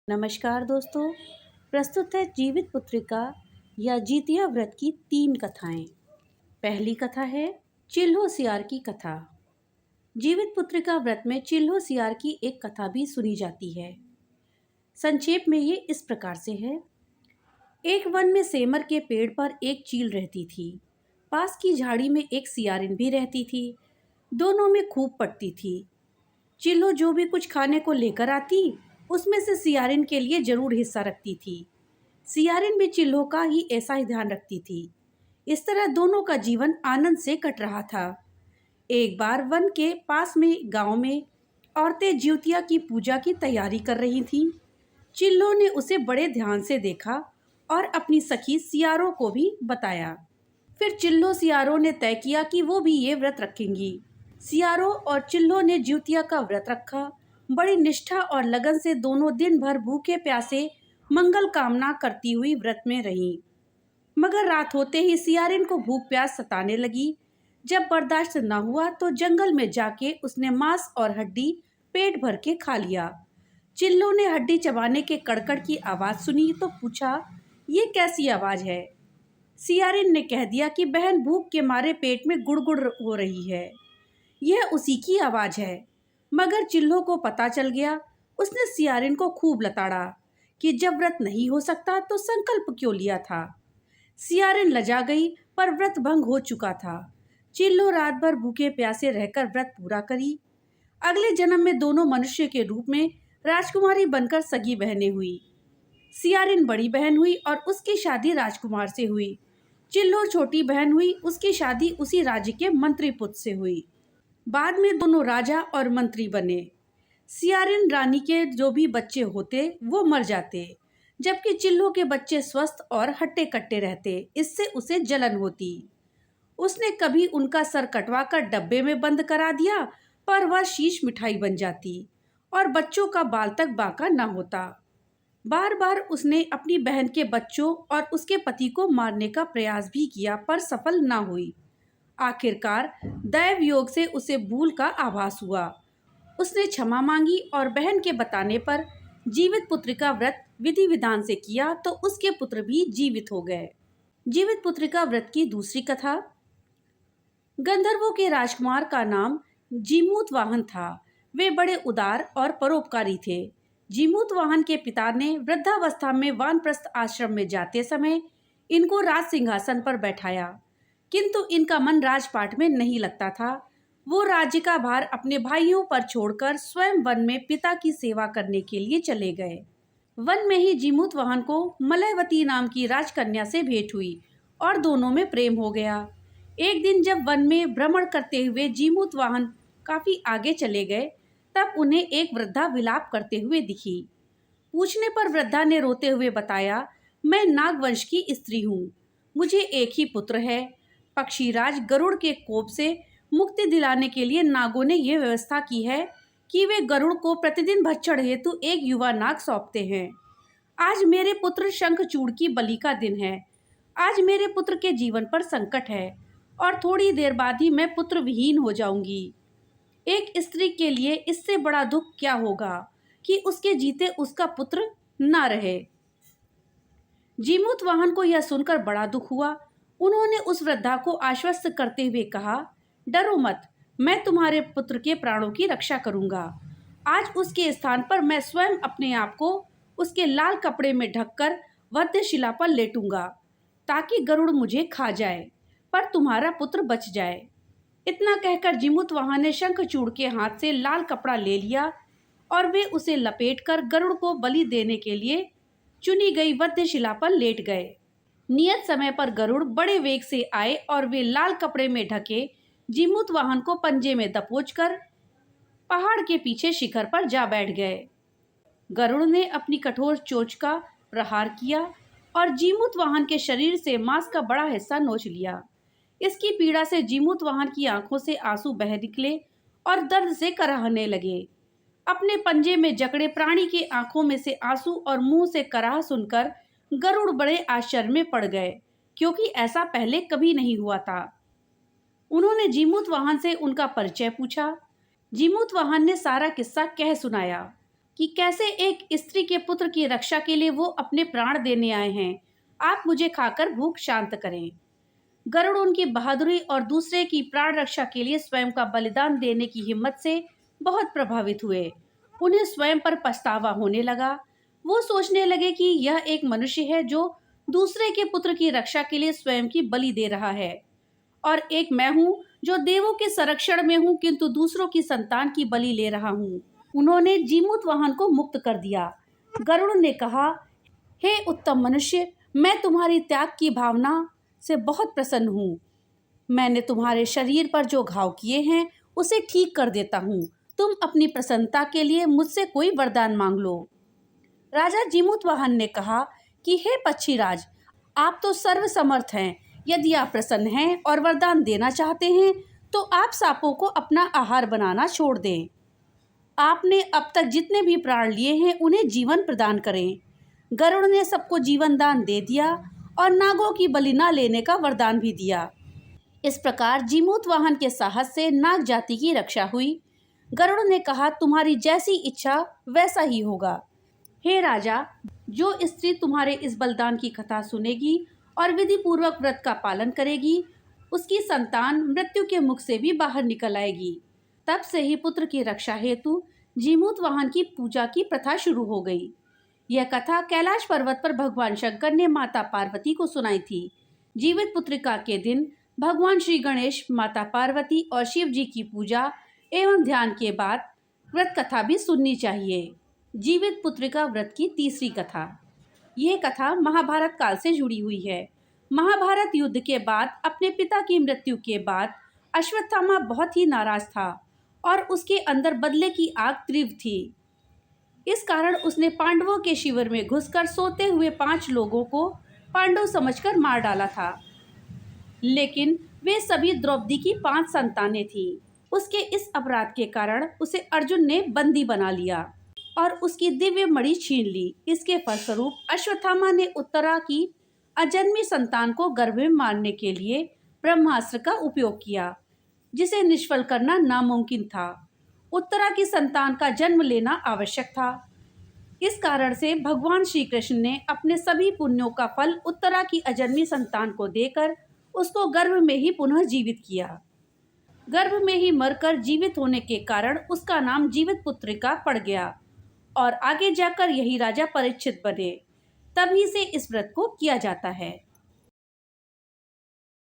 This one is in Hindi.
नमस्कार दोस्तों। प्रस्तुत है जीवित पुत्रिका या जीतिया व्रत की 3 कथाएं। पहली कथा है चिल्हो सियार की कथा। जीवित पुत्रिका व्रत में चिल्हो सियार की एक कथा भी सुनी जाती है। संक्षेप में ये इस प्रकार से है। एक वन में सेमर के पेड़ पर एक चील रहती थी। पास की झाड़ी में एक सियारिन भी रहती थी। दोनों में खूब पटती थी। चिल्हो जो भी कुछ खाने को लेकर आती, उसमें से सियारिन के लिए जरूर हिस्सा रखती थी। सियारिन भी चिल्हो का ही ऐसा ही ध्यान रखती थी। इस तरह दोनों का जीवन आनंद से कट रहा था। एक बार वन के पास में गांव में औरतें ज्योतिया की पूजा की तैयारी कर रही थीं। चिल्लो ने उसे बड़े ध्यान से देखा और अपनी सखी सियारों को भी बताया। फिर चिल्लो सियारों ने तय किया कि वो भी ये व्रत रखेंगी। सियारों और चिल्लो ने ज्योतिया का व्रत रखा। बड़ी निष्ठा और लगन से दोनों दिन भर भूखे प्यासे मंगल कामना करती हुई व्रत में रहीं। मगर रात होते ही सियारिन को भूख प्यास सताने लगी। जब बर्दाश्त न हुआ तो जंगल में जाके उसने मांस और हड्डी पेट भर के खा लिया। चिल्लो ने हड्डी चबाने के कड़कड़ की आवाज सुनी तो पूछा, ये कैसी आवाज है? सियारिन ने कह दिया कि बहन भूख के मारे पेट में गुड़गुड़ हो रही है। यह उसी की आवाज है। मगर चिल्लो को पता चल गया। उसने सियारिन को खूब लताड़ा कि जब व्रत नहीं हो सकता तो संकल्प क्यों लिया था। सियारिन लजा गई, पर व्रत भंग हो चुका था। चिल्लो रात भर भूखे प्यासे रहकर व्रत पूरा करी। अगले जन्म में दोनों मनुष्य के रूप में राजकुमारी बनकर सगी बहनें हुई। सियारिन बड़ी बहन हुई और उसकी शादी राजकुमार से हुई। चिल्लो छोटी बहन हुई, उसकी शादी उसी राज्य के मंत्री पुत्र से हुई। बाद में दोनों राजा और मंत्री बने। सियारिन रानी के जो भी बच्चे होते वो मर जाते, जबकि चिल्लो के बच्चे स्वस्थ और हट्टे कट्टे रहते। इससे उसे जलन होती। उसने कभी उनका सर कटवाकर डब्बे में बंद करा दिया, पर वह शीश मिठाई बन जाती और बच्चों का बाल तक बांका न होता। बार बार उसने अपनी बहन के बच्चों और उसके पति को मारने का प्रयास भी किया, पर सफल न हुई। आखिरकार दैव योग से उसे भूल का आभास हुआ। उसने क्षमा मांगी और बहन के बताने पर जीवित पुत्रिका व्रत विधि विधान से किया तो उसके पुत्र भी जीवित हो गए। जीवित पुत्रिका व्रत की दूसरी कथा। गंधर्वों के राजकुमार का नाम जीमूत वाहन था। वे बड़े उदार और परोपकारी थे। जीमूत वाहन के पिता ने वृद्धावस्था में वानप्रस्थ आश्रम में जाते समय इनको राज सिंहासन पर बैठाया, किंतु इनका मन राजपाट में नहीं लगता था। वो राज्य का भार अपने भाइयों पर छोड़कर स्वयं वन में पिता की सेवा करने के लिए चले गए। वन में ही जीमूत वाहन को मलयवती नाम की राजकन्या से भेंट हुई और दोनों में प्रेम हो गया। एक दिन जब वन में भ्रमण करते हुए जीमूत वाहन काफी आगे चले गए, तब उन्हें एक वृद्धा विलाप करते हुए दिखी। पूछने पर वृद्धा ने रोते हुए बताया, मैं नागवंश की स्त्री हूँ। मुझे एक ही पुत्र है। पक्षीराज गरुड़ के कोप से मुक्ति दिलाने के लिए नागों ने यह व्यवस्था की है कि वे गरुड़ को प्रतिदिन भक्षण हेतु एक युवा नाग सौंपते हैं। आज मेरे पुत्र शंखचूड़ की बलि का दिन है। आज मेरे पुत्र के जीवन पर संकट है और थोड़ी देर बाद ही मैं पुत्र विहीन हो जाऊंगी। एक स्त्री के लिए इससे बड़ा दुख क्या होगा कि उसके जीते उसका पुत्र ना रहे। जीमूत वाहन को यह सुनकर बड़ा दुख हुआ। उन्होंने उस वृद्धा को आश्वस्त करते हुए कहा, डरो मत, मैं तुम्हारे पुत्र के प्राणों की रक्षा करूंगा। आज उसके स्थान पर मैं स्वयं अपने आप को उसके लाल कपड़े में ढककर वध्यशिला पर लेटूंगा, ताकि गरुड़ मुझे खा जाए, पर तुम्हारा पुत्र बच जाए। इतना कहकर जीमूत वाहन ने शंखचूड़ के हाथ से लाल कपड़ा ले लिया और वे उसे लपेटकर गरुड़ को बलि देने के लिए चुनी गई वध्यशिला पर लेट गए। नियत समय पर गरुड़ बड़े वेग से आए और वे लाल कपड़े में ढके जीमूत वाहन को पंजे में दबोचकर पहाड़ के पीछे शिखर पर जा बैठ गए। गरुड़ ने अपनी कठोर चोंच का प्रहार किया और जीमूत वाहन के शरीर से मांस का बड़ा हिस्सा नोच लिया। इसकी पीड़ा से जीमूत वाहन की आंखों से आंसू बह निकले और दर्द से कराहने लगे। अपने पंजे में जकड़े प्राणी की आंखों में से आंसू और मुंह से कराह सुनकर गरुड़ बड़े आश्चर्य में पड़ गए, क्योंकि ऐसा पहले कभी नहीं हुआ था। उन्होंने जीमूत वाहन से उनका परिचय पूछा। जीमूत वाहन ने सारा किस्सा कह सुनाया। कि कैसे एक स्त्री के पुत्र की रक्षा के लिए वो अपने प्राण देने आए हैं। आप मुझे खाकर भूख शांत करें। गरुड़ उनकी बहादुरी और दूसरे की प्राण रक्षा के लिए स्वयं का बलिदान देने की हिम्मत से बहुत प्रभावित हुए। उन्हें स्वयं पर पछतावा होने लगा। वो सोचने लगे कि यह एक मनुष्य है जो दूसरे के पुत्र की रक्षा के लिए स्वयं की बलि दे रहा है, और एक मैं हूँ जो देवों के संरक्षण में हूँ किंतु दूसरों की संतान की बलि ले रहा हूँ। उन्होंने जीमूतवाहन को मुक्त कर दिया। गरुड़ ने कहा, हे उत्तम मनुष्य, मैं तुम्हारी त्याग की भावना से बहुत प्रसन्न हूँ। मैंने तुम्हारे शरीर पर जो घाव किए हैं उसे ठीक कर देता हूँ। तुम अपनी प्रसन्नता के लिए मुझसे कोई वरदान मांग लो। राजा जीमूतवाहन ने कहा कि हे पक्षीराज, आप तो सर्वसमर्थ हैं। यदि आप प्रसन्न हैं और वरदान देना चाहते हैं तो आप सांपों को अपना आहार बनाना छोड़ दें। आपने अब तक जितने भी प्राण लिए हैं उन्हें जीवन प्रदान करें। गरुड़ ने सबको जीवन दान दे दिया और नागों की बलि न लेने का वरदान भी दिया। इस प्रकार जीमूतवाहन के साहस से नाग जाति की रक्षा हुई। गरुड़ ने कहा, तुम्हारी जैसी इच्छा वैसा ही होगा। हे राजा, जो स्त्री तुम्हारे इस बलिदान की कथा सुनेगी और विधि पूर्वक व्रत का पालन करेगी, उसकी संतान मृत्यु के मुख से भी बाहर निकल आएगी। तब से ही पुत्र की रक्षा हेतु जीमूतवाहन की पूजा की प्रथा शुरू हो गई। यह कथा कैलाश पर्वत पर भगवान शंकर ने माता पार्वती को सुनाई थी। जीवित पुत्रिका के दिन भगवान श्री गणेश, माता पार्वती और शिव जी की पूजा एवं ध्यान के बाद व्रत कथा भी सुननी चाहिए। जीवित पुत्रिका व्रत की तीसरी कथा। यह कथा महाभारत काल से जुड़ी हुई है। महाभारत युद्ध के बाद अपने पिता की मृत्यु के बाद अश्वत्थामा बहुत ही नाराज था और उसके अंदर बदले की आग तीव्र थी। इस कारण उसने पांडवों के शिविर में घुसकर सोते हुए 5 लोगों को पांडव समझकर मार डाला था। लेकिन वे सभी द्रौपदी की 5 संतानें थीं। उसके इस अपराध के कारण उसे अर्जुन ने बंदी बना लिया और उसकी दिव्य मणि छीन ली। इसके फलस्वरूप अश्वत्थामा ने उत्तरा की अजन्मी संतान को गर्भ में मारने के लिए ब्रह्मास्त्र का उपयोग किया, जिसे निष्फल करना नामुमकिन था। उत्तरा की संतान का जन्म लेना आवश्यक था। इस कारण से भगवान श्री कृष्ण ने अपने सभी पुण्यों का फल उत्तरा की अजन्मी संतान को देकर उसको गर्भ में ही पुनः जीवित किया। गर्भ में ही मरकर जीवित होने के कारण उसका नाम जीवित पुत्रिका पड़ गया और आगे जाकर यही राजा परीक्षित बने। तभी से इस व्रत को किया जाता है।